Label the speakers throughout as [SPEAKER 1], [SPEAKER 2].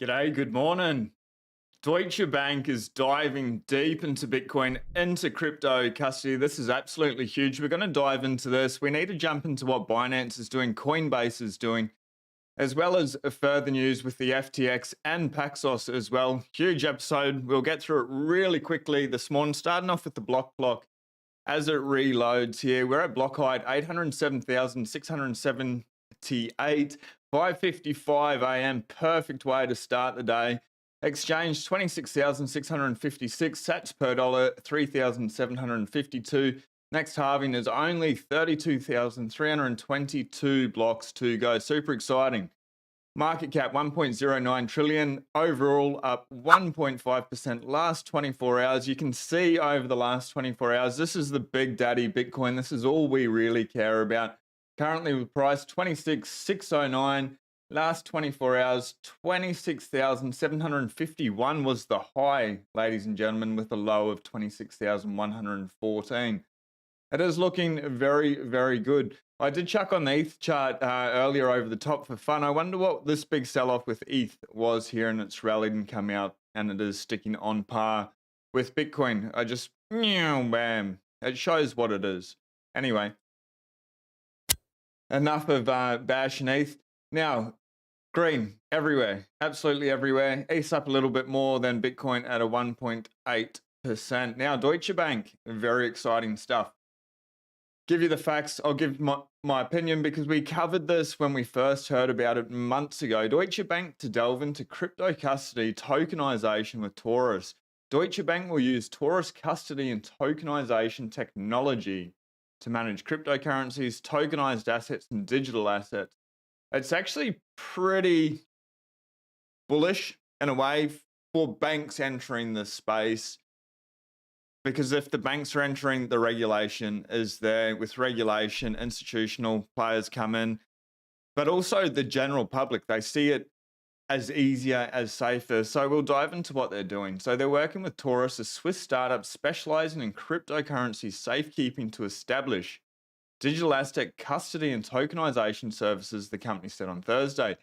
[SPEAKER 1] G'day, good morning. Deutsche Bank is diving deep into Bitcoin, into crypto custody. This is absolutely huge. We're going to dive into this. We need to jump into what Binance is doing, Coinbase is doing, as well as further news with the FTX and Paxos as well. Huge episode. We'll get through it really quickly this morning, starting off with the block as it reloads here. We're at block height 807,678, 5:55 a.m. Perfect way to start the day. Exchange 26,656, sats per dollar 3,752. Next halving is only 32,322 blocks to go. Super exciting. Market cap 1.09 trillion, overall up 1.5% last 24 hours. You can see over the last 24 hours, this is the big daddy Bitcoin. This is all we really care about. Currently with price 26,609. Last 24 hours, 26,751 was the high, ladies and gentlemen, with a low of 26,114. It is looking very, very good. I did chuck on the ETH chart earlier over the top for fun. I wonder what this big sell-off with ETH was here, and it's rallied and come out, and it is sticking on par with Bitcoin. I just, bam. It shows what it is. Anyway, enough of bashing ETH. Now, green everywhere, absolutely everywhere. ETH's up a little bit more than Bitcoin at a 1.8%. Now, Deutsche Bank, very exciting stuff. Give you the facts. I'll give my opinion because we covered this when we first heard about it months ago. Deutsche Bank to delve into crypto custody tokenization with Taurus. Deutsche Bank will use Taurus custody and tokenization technology to manage cryptocurrencies, tokenized assets, and digital assets. It's actually pretty bullish in a way for banks entering this space. Because if the banks are entering, the regulation is there. With regulation, institutional players come in, but also the general public, they see it as easier, as safer. So we'll dive into what they're doing. So they're working with Taurus, a Swiss startup specializing in cryptocurrency safekeeping to establish digital asset custody and tokenization services, the company said on Thursday.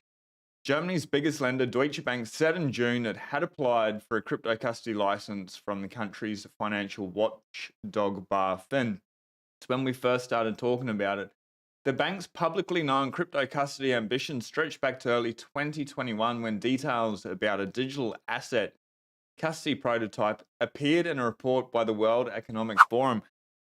[SPEAKER 1] Germany's biggest lender, Deutsche Bank, said in June it had applied for a crypto custody license from the country's financial watchdog BaFin. It's when we first started talking about it. The bank's publicly known crypto custody ambitions stretch back to early 2021 when details about a digital asset custody prototype appeared in a report by the World Economic Forum.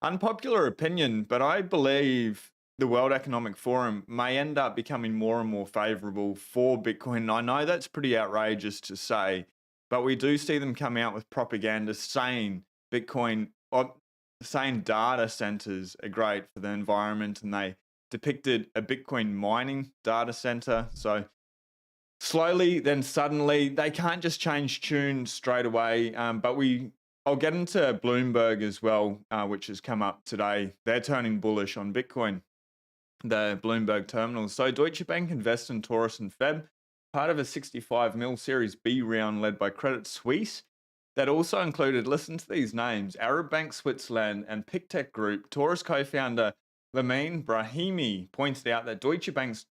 [SPEAKER 1] Unpopular opinion, but I believe the World Economic Forum may end up becoming more and more favorable for Bitcoin. I know that's pretty outrageous to say, but we do see them come out with propaganda saying Bitcoin, or saying data centers are great for the environment, and they depicted a Bitcoin mining data center. So slowly, then suddenly, they can't just change tune straight away, but I'll get into Bloomberg as well, which has come up today. They're turning bullish on Bitcoin, the Bloomberg terminals. So Deutsche Bank invested in Taurus and Feb, part of a 65 mil Series B round led by Credit Suisse. That also included, listen to these names, Arab Bank Switzerland and Pictet Group. Taurus co-founder Lamine Brahimi pointed out that Deutsche Bank's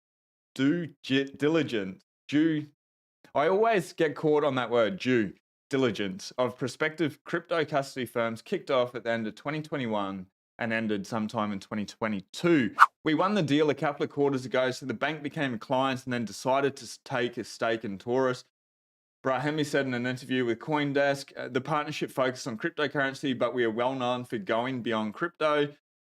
[SPEAKER 1] due diligence, I always get caught on that word, due diligence, of prospective crypto custody firms kicked off at the end of 2021 and ended sometime in 2022. We won the deal a couple of quarters ago, so the bank became a client and then decided to take a stake in Taurus. Brahimi said in an interview with CoinDesk, the partnership focused on cryptocurrency, but we are well known for going beyond crypto.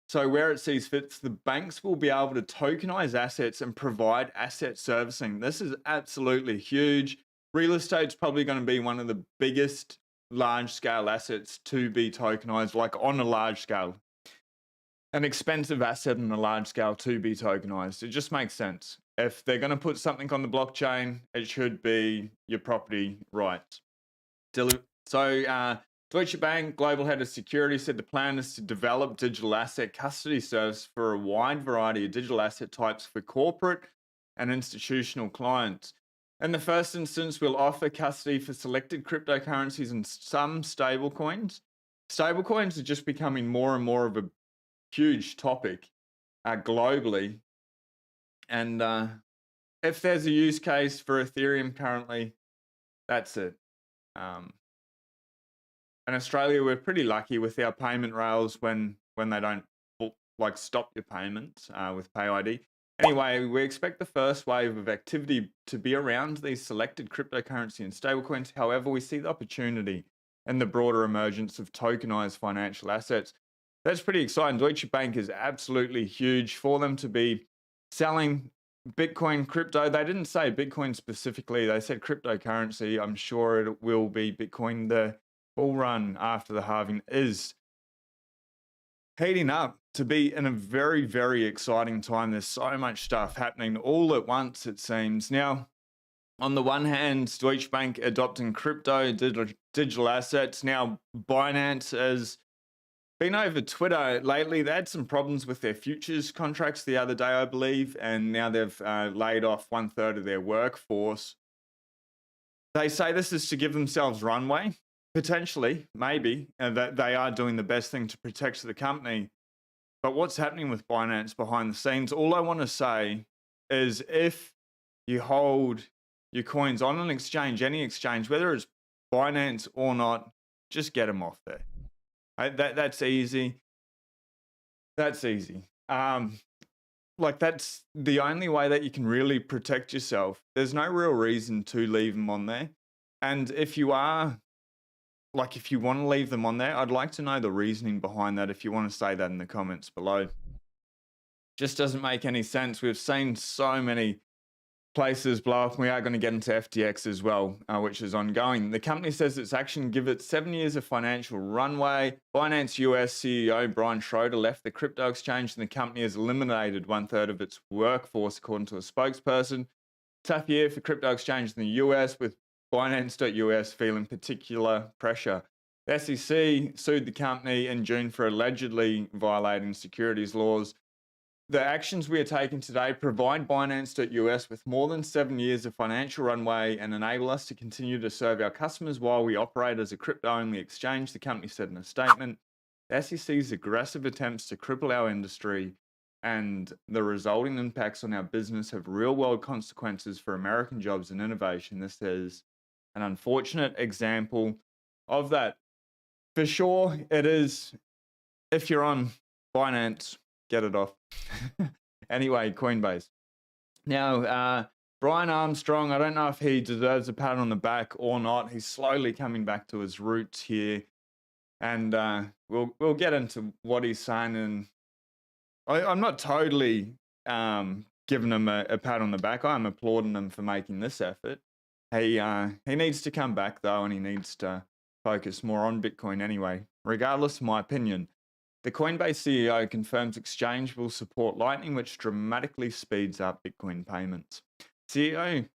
[SPEAKER 1] So where it sees fit, the banks will be able to tokenize assets and provide asset servicing. This is absolutely huge. Real estate's probably going to be one of the biggest large-scale assets to be tokenized, like on a large scale. An expensive asset on a large scale to be tokenized. It just makes sense. If they're going to put something on the blockchain, it should be your property rights. So Deutsche Bank Global Head of Security said the plan is to develop digital asset custody service for a wide variety of digital asset types for corporate and institutional clients. In the first instance, we'll offer custody for selected cryptocurrencies and some stablecoins. Stablecoins are just becoming more and more of a huge topic globally. And if there's a use case for Ethereum currently, That's it. In Australia, we're pretty lucky with our payment rails when they don't like stop your payments with PayID. Anyway, we expect the first wave of activity to be around these selected cryptocurrency and stablecoins. However, we see the opportunity and the broader emergence of tokenized financial assets. That's pretty exciting. Deutsche Bank is absolutely huge for them to be selling Bitcoin crypto. They didn't say Bitcoin specifically. They said cryptocurrency. I'm sure it will be Bitcoin. The bull run after the halving is heating up to be in a very, very exciting time. There's so much stuff happening all at once, it seems. Now, on the one hand, Deutsche Bank adopting crypto, digital assets. Now, Binance has been over Twitter lately. They had some problems with their futures contracts the other day, I believe, and now they've laid off 1/3 of their workforce. They say this is to give themselves runway, potentially, maybe, and that they are doing the best thing to protect the company. But what's happening with Binance behind the scenes? All I want to say is if you hold your coins on an exchange, any exchange, whether it's Binance or not, just get them off there. That's easy. That's easy. Like that's the only way that you can really protect yourself. There's no real reason to leave them on there. And if you are, like if you want to leave them on there, I'd like to know the reasoning behind that. If you want to say that in the comments below. Just doesn't make any sense. We've seen so many places blow up. We are going to get into FTX as well, which is ongoing. The company says its action give it 7 years of financial runway. Binance US CEO Brian Schroeder left the crypto exchange and the company has eliminated 1/3 of its workforce, according to a spokesperson. Tough year for crypto exchanges in the US, with Binance.US feeling particular pressure. The SEC sued the company in June for allegedly violating securities laws. The actions we are taking today provide Binance.US with more than 7 years of financial runway and enable us to continue to serve our customers while we operate as a crypto-only exchange, the company said in a statement. The SEC's aggressive attempts to cripple our industry and the resulting impacts on our business have real-world consequences for American jobs and innovation. This is an unfortunate example of that. For sure, it is. If you're on Binance, get it off. Anyway, Coinbase. Now, Brian Armstrong, I don't know if he deserves a pat on the back or not. He's slowly coming back to his roots here. And we'll get into what he's saying. And I'm not totally giving him a pat on the back. I'm applauding him for making this effort. He needs to come back, though, and he needs to focus more on Bitcoin anyway, regardless of my opinion. The Coinbase CEO confirms exchange will support Lightning, which dramatically speeds up Bitcoin payments. CEO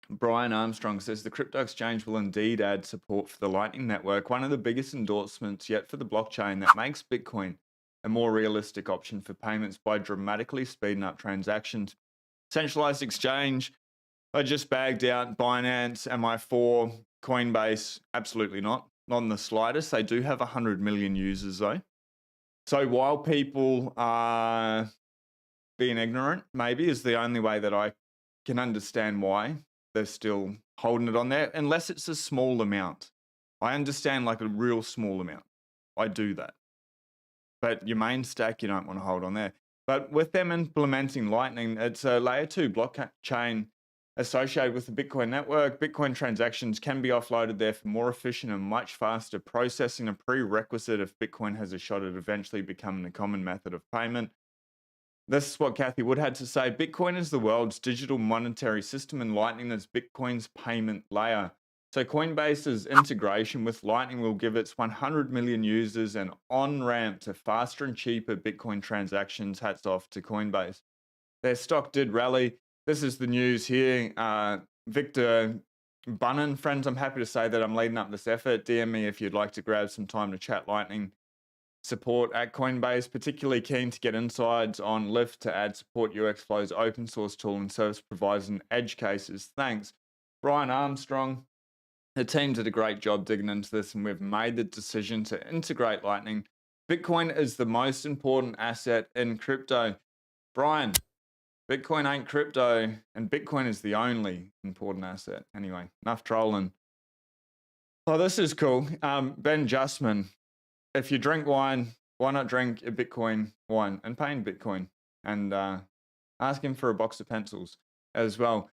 [SPEAKER 1] Brian Armstrong says the crypto exchange will indeed add support for the Lightning Network, one of the biggest endorsements yet for the blockchain that makes Bitcoin a more realistic option for payments by dramatically speeding up transactions. Centralized exchange, I just bagged out Binance. Am I for Coinbase? Absolutely not. Not in the slightest. They do have 100 million users, though. So while people are being ignorant, maybe is the only way that I can understand why they're still holding it on there, unless it's a small amount. I understand like a real small amount. I do that. But your main stack, you don't want to hold on there. But with them implementing Lightning, it's a layer 2 blockchain associated with the Bitcoin network. Bitcoin transactions can be offloaded there for more efficient and much faster processing, a prerequisite if Bitcoin has a shot at eventually becoming a common method of payment. This is what Cathie Wood had to say. Bitcoin is the world's digital monetary system and Lightning is Bitcoin's payment layer. So Coinbase's integration with Lightning will give its 100 million users an on-ramp to faster and cheaper Bitcoin transactions. Hats off to Coinbase. Their stock did rally. This is the news here. Victor Bunnan, friends, I'm happy to say that I'm leading up this effort. DM me if you'd like to grab some time to chat Lightning support at Coinbase. Particularly keen to get insights on Lyft to add support UX flows, open source tool and service providers and edge cases. Thanks. Brian Armstrong, the team did a great job digging into this and we've made the decision to integrate Lightning. Bitcoin is the most important asset in crypto. Brian, Bitcoin ain't crypto, and Bitcoin is the only important asset. Anyway, enough trolling. Oh, this is cool. Ben Justman, if you drink wine, why not drink a Bitcoin wine and pay in Bitcoin? And ask him for a box of pencils as well.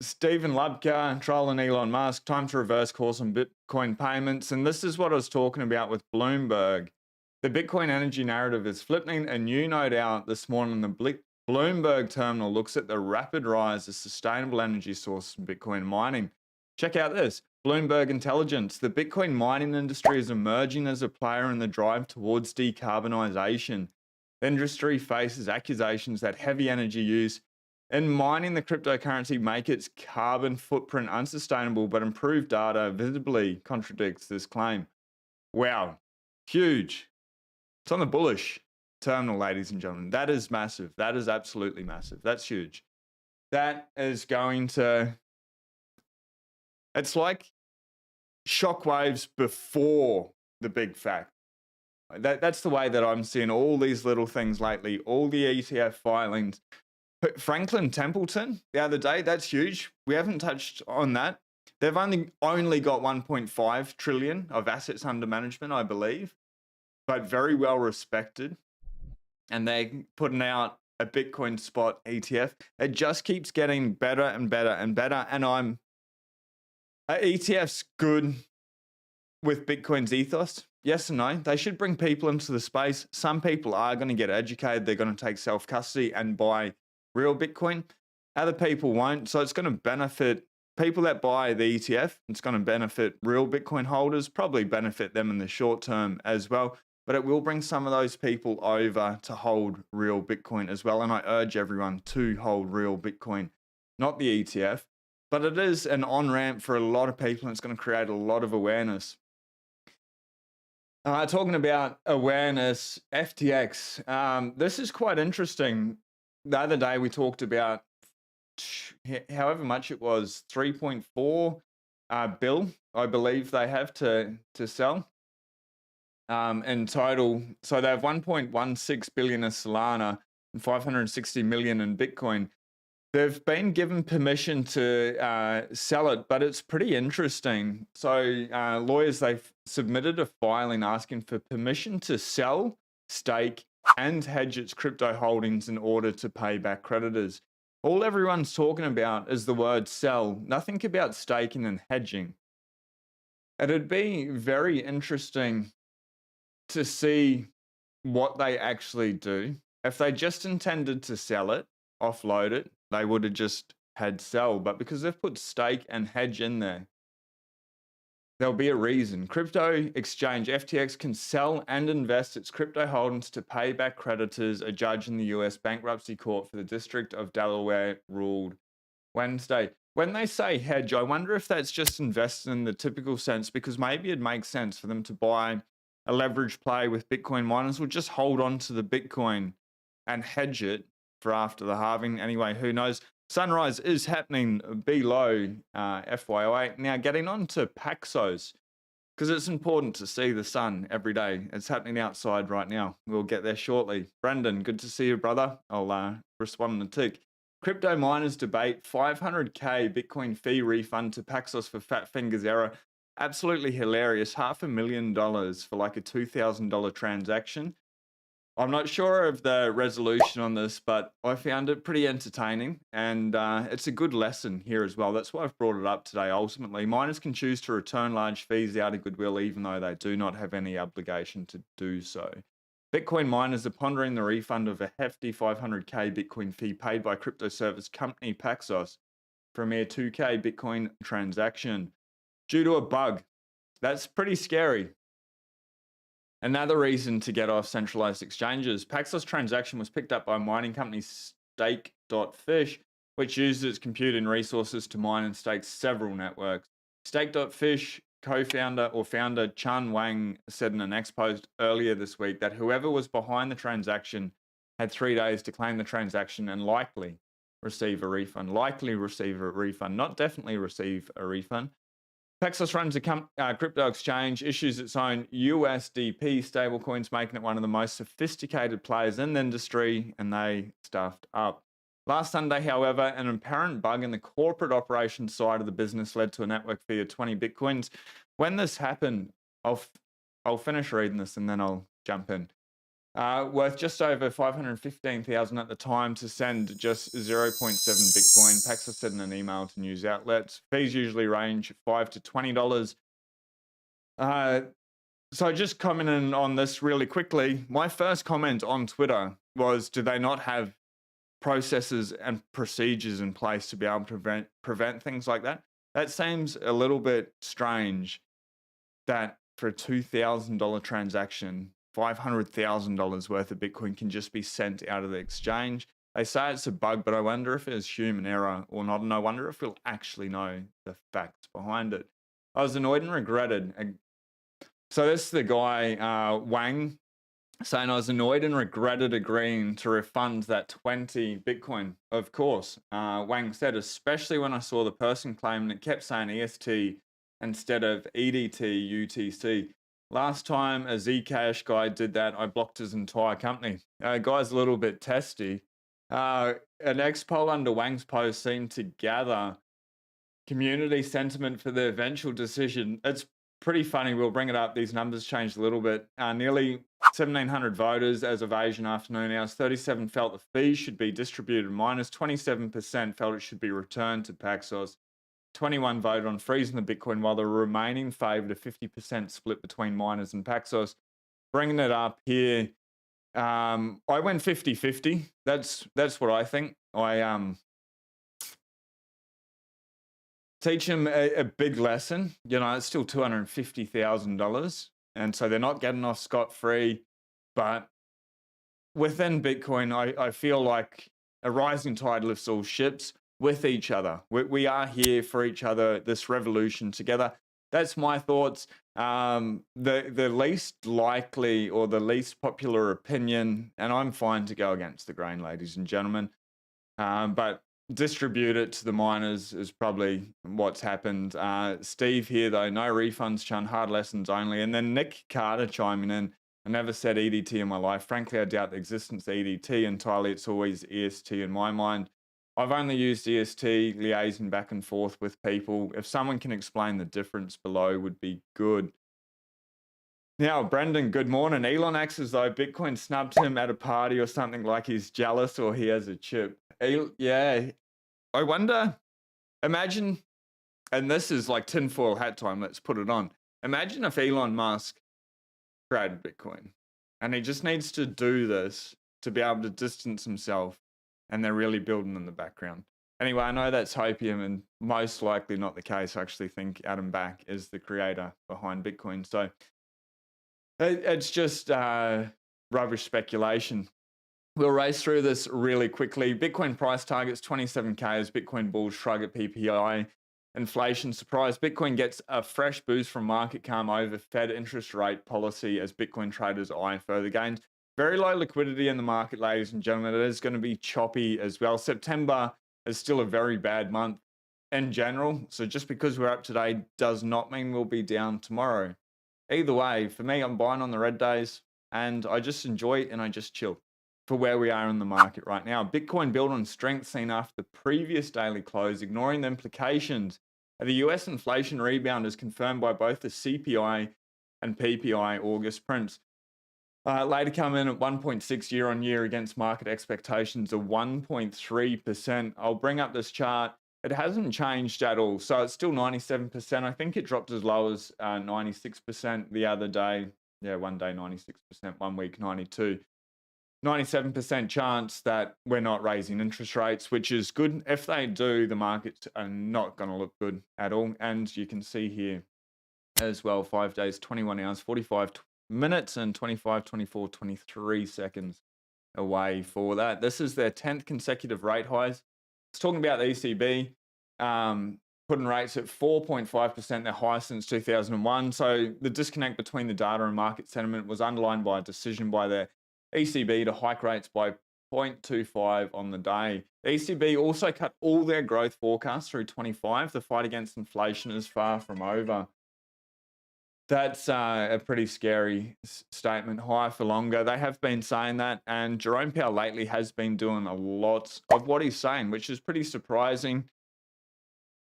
[SPEAKER 1] Stephen Lubka, trolling Elon Musk, time to reverse course on Bitcoin payments. And this is what I was talking about with Bloomberg. The Bitcoin energy narrative is flipping a new note out this morning. The Bloomberg terminal looks at the rapid rise of sustainable energy sources from Bitcoin mining. Check out this. Bloomberg Intelligence. The Bitcoin mining industry is emerging as a player in the drive towards decarbonization. The industry faces accusations that heavy energy use in mining the cryptocurrency make its carbon footprint unsustainable, but improved data visibly contradicts this claim. Wow, huge. It's on the bullish terminal, ladies and gentlemen. That is massive. That is absolutely massive. That's huge. That is going to... It's like shockwaves before the big fact. That's the way that I'm seeing all these little things lately, all the ETF filings. Franklin Templeton the other day, that's huge. We haven't touched on that. They've only got 1.5 trillion of assets under management, I believe, but very well respected. And they're putting out a Bitcoin spot ETF. It just keeps getting better and better and better. And ETF's good with Bitcoin's ethos. Yes and no. They should bring people into the space. Some people are going to get educated. They're going to take self-custody and buy real Bitcoin. Other people won't. So it's going to benefit people that buy the ETF. It's going to benefit real Bitcoin holders, probably benefit them in the short term as well. But it will bring some of those people over to hold real Bitcoin as well. And I urge everyone to hold real Bitcoin, not the ETF. But it is an on-ramp for a lot of people, and it's going to create a lot of awareness. Talking about awareness, FTX. This is quite interesting. The other day we talked about however much it was, 3.4 bill, I believe they have to sell in total. So they have 1.16 billion in Solana and 560 million in Bitcoin. They've been given permission to sell it, but it's pretty interesting. So lawyers, they've submitted a filing asking for permission to sell, stake, and hedge its crypto holdings in order to pay back creditors. All everyone's talking about is the word sell, nothing about staking and hedging. It'd be very interesting to see what they actually do. If they just intended to sell it, offload it, they would have just had sell. But because they've put stake and hedge in there, there'll be a reason. Crypto exchange FTX can sell and invest its crypto holdings to pay back creditors, a judge in the US bankruptcy court for the District of Delaware ruled Wednesday. When they say hedge, I wonder if that's just invested in the typical sense, because maybe it makes sense for them to buy a leverage play with Bitcoin miners or just hold on to the Bitcoin and hedge it for after the halving. Anyway, who knows? Sunrise is happening below FYI. Now, getting on to Paxos, because it's important to see the sun every day. It's happening outside right now. We'll get there shortly. Brendan, good to see you, brother. I'll respond in a tick. Crypto miners debate 500K Bitcoin fee refund to Paxos for Fat Fingers error. Absolutely hilarious. $500,000 for like a $2,000 transaction. I'm not sure of the resolution on this, but I found it pretty entertaining, and it's a good lesson here as well. That's why I've brought it up today. Ultimately, miners can choose to return large fees out of goodwill, even though they do not have any obligation to do so. Bitcoin miners are pondering the refund of a hefty 500K Bitcoin fee paid by crypto service company Paxos for a mere 2K Bitcoin transaction due to a bug. That's pretty scary. Another reason to get off centralized exchanges. Paxos transaction was picked up by mining company Stake.fish, which uses its computing resources to mine and stake several networks. Stake.fish founder Chan Wang said in an X post earlier this week that whoever was behind the transaction had 3 days to claim the transaction and likely receive a refund. Likely receive a refund, not definitely receive a refund. Paxos runs a crypto exchange, issues its own USDP stablecoins, making it one of the most sophisticated players in the industry, and they stuffed up. Last Sunday, however, an apparent bug in the corporate operations side of the business led to a network fee of 20 Bitcoins. When this happened, I'll finish reading this and then I'll jump in. Worth just over 515,000 at the time to send just 0.7 Bitcoin. Paxos said in an email to news outlets. Fees usually range $5 to $20. So just commenting on this really quickly, my first comment on Twitter was, do they not have processes and procedures in place to be able to prevent things like that? That seems a little bit strange that for a $2,000 transaction, $500,000 worth of Bitcoin can just be sent out of the exchange. They say it's a bug, but I wonder if it's human error or not, and I wonder if we'll actually know the facts behind it. I was annoyed and regretted. So this is the guy, Wang, saying I was annoyed and regretted agreeing to refund that 20 Bitcoin. Of course, Wang said, especially when I saw the person claiming it kept saying EST instead of EDT UTC. Last time a Zcash guy did that, I blocked his entire company. Guy's a little bit testy. An X poll under Wang's post seemed to gather community sentiment for the eventual decision. It's pretty funny. We'll bring it up. These numbers changed a little bit. Nearly 1,700 voters as of Asian afternoon hours. 37 felt the fees should be distributed minus. 27% felt it should be returned to Paxos. 21 voted on freezing the Bitcoin, while the remaining favored a 50% split between miners and Paxos. Bringing it up here, I went 50-50. That's what I think. I teach them a big lesson. You know, it's still $250,000, and so they're not getting off scot-free. But within Bitcoin, I feel like a rising tide lifts all ships with each other. We are here for each other, this revolution together. That's my thoughts. The least likely or the least popular opinion, and I'm fine to go against the grain, ladies and gentlemen, but distribute it to the miners is probably what's happened. Steve here, though, no refunds, Chun, hard lessons only. And then Nick Carter chiming in, I never said EDT in my life. Frankly, I doubt the existence of EDT entirely. It's always EST in my mind. I've only used EST, liaising back and forth with people. If someone can explain the difference below, would be good. Now, Brendan, good morning. Elon acts as though Bitcoin snubbed him at a party or something, like he's jealous or he has a chip. Yeah, I wonder, imagine, and this is like tinfoil hat time, let's put it on. Imagine if Elon Musk created Bitcoin and he just needs to do this to be able to distance himself, and they're really building in the background. Anyway, I know that's hopium and most likely not the case. I actually think Adam Back is the creator behind Bitcoin. So it's just rubbish speculation. We'll race through this really quickly. Bitcoin price targets 27K as Bitcoin bulls shrug at PPI. Inflation surprise. Bitcoin gets a fresh boost from market calm over Fed interest rate policy as Bitcoin traders eye further gains. Very low liquidity in the market, ladies and gentlemen. It is going to be choppy as well. September is still a very bad month in general. So just because we're up today does not mean we'll be down tomorrow. Either way, for me, I'm buying on the red days and I just enjoy it and I just chill for where we are in the market right now. Bitcoin built on strength seen after the previous daily close, ignoring the implications of the US inflation rebound as confirmed by both the CPI and PPI August prints. Later come in at 1.6 year on year against market expectations of 1.3%. I'll bring up this chart. It hasn't changed at all. So it's still 97%. I think it dropped as low as 96% the other day. Yeah, one day 96%, 1 week 92. 97% chance that we're not raising interest rates, which is good. If they do, the markets are not going to look good at all. And you can see here as well, 5 days, 21 hours, 45 minutes and 25, 24, 23 seconds away for that. This is their 10th consecutive rate highs. It's talking about the ECB putting rates at 4.5%, their highest since 2001. So the disconnect between the data and market sentiment was underlined by a decision by the ECB to hike rates by 0.25 on the day. The ECB also cut all their growth forecasts through 25. The fight against inflation is far from over. That's a pretty scary statement. Higher for longer. They have been saying that, and Jerome Powell lately has been doing a lot of what he's saying, which is pretty surprising.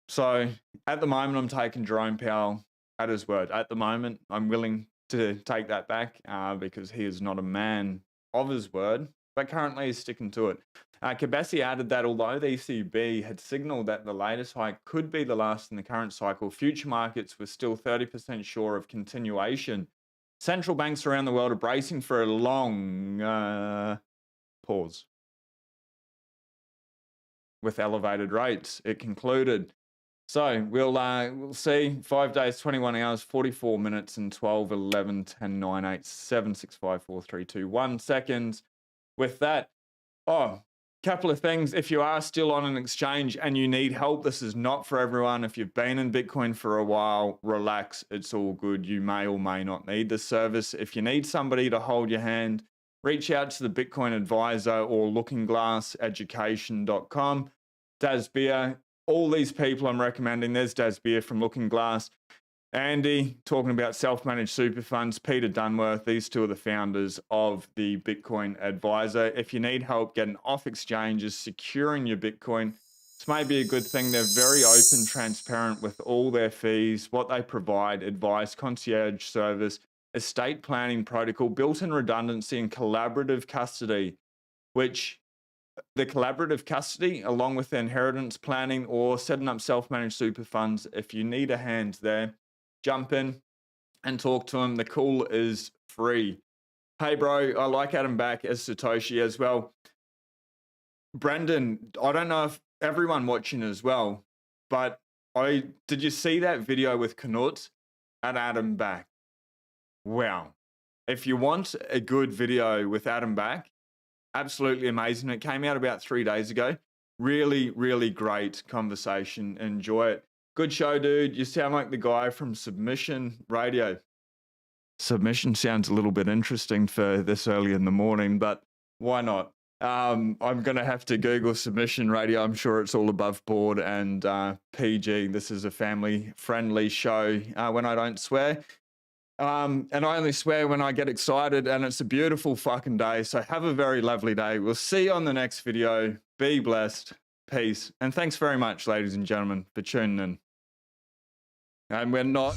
[SPEAKER 1] So at the moment, I'm taking Jerome Powell at his word. At the moment, I'm willing to take that back because he is not a man of his word, but currently he's sticking to it. Kabasi added that although the ECB had signaled that the latest hike could be the last in the current cycle, future markets were still 30% sure of continuation. Central banks around the world are bracing for a long pause with elevated rates, it concluded. So we'll see 5 days, 21 hours, 44 minutes, and 12, 11, 10, 9, 8, 7, 6, 5, 4, 3, 2, 1 seconds. With that, couple of things. If you are still on an exchange and you need help, this is not for everyone. If you've been in Bitcoin for a while, relax. It's all good. You may or may not need the service. If you need somebody to hold your hand, reach out to the Bitcoin advisor or lookingglasseducation.com. Daz Beer, all these people I'm recommending. There's Daz Beer from Looking Glass. Andy talking about self-managed super funds. Peter Dunworth, these two are the founders of the Bitcoin Advisor. If you need help getting off exchanges, securing your Bitcoin, this may be a good thing. They're very open, transparent with all their fees, what they provide, advice, concierge service, estate planning protocol, built-in redundancy, and collaborative custody, which the collaborative custody, along with the inheritance planning or setting up self-managed super funds, if you need a hand there, jump in and talk to him. The call is free. Hey, bro, I like Adam back as Satoshi as well. Brendan, I don't know if everyone watching as well, but did you see that video with Knut and Adam back? Wow. If you want a good video with Adam back, absolutely amazing. It came out about 3 days ago. Really, really great conversation. Enjoy it. Good show, dude. You sound like the guy from Submission Radio. Submission sounds a little bit interesting for this early in the morning, but why not? I'm going to have to Google Submission Radio. I'm sure it's all above board and PG. This is a family-friendly show when I don't swear. And I only swear when I get excited, and it's a beautiful fucking day. So have a very lovely day. We'll see you on the next video. Be blessed. Peace. And thanks very much, ladies and gentlemen, for tuning in. And we're not